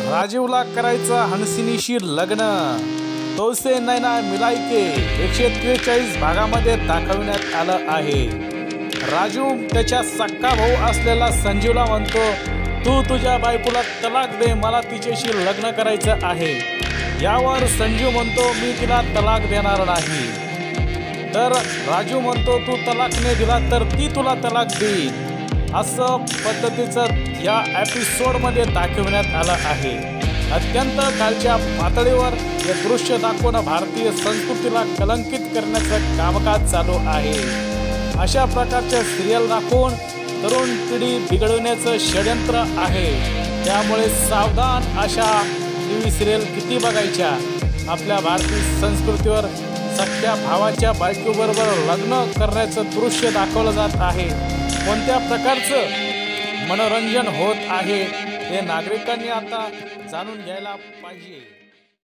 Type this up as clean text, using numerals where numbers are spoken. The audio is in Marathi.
राजीवला करायचं हंसिनीशी लग्न, तोसे नैना मिलायके 143 भागामध्ये दाखवण्यात आलं आहे। राजू त्याच्या सक्का भाऊ असलेला संजीवला म्हणतो, तू तुझ्या बायकोला तलाक दे, मला तिच्याशी लग्न करायचं आहे। यावर संजीव म्हणतो, मी तिला तलाक देणार नाही। तर राजू म्हणतो, तू तलाक नाही दिला तर ती तुला तलाक देईल। असं पद्धतीचं या एपिसोडमध्ये दाखवण्यात आलं आहे। अत्यंत खालच्या पातळीवर हे दृश्य दाखवून भारतीय संस्कृतीला कलंकित करण्याचं कामकाज चालू आहे। अशा प्रकारच्या सिरियल दाखवून तरुण पिढी बिघडवण्याचं षडयंत्र आहे। त्यामुळे सावधान, अशा टीव्ही सिरियल किती बघायच्या। आपल्या भारतीय संस्कृतीवर सख्या भावाच्या बायकोबरोबर लग्न करण्याचं दृश्य दाखवलं जात आहे। कोणत्या प्रकारचं मनोरंजन होत आहे हे नागरिकांनी आता जाणून घ्यायला पाहिजे।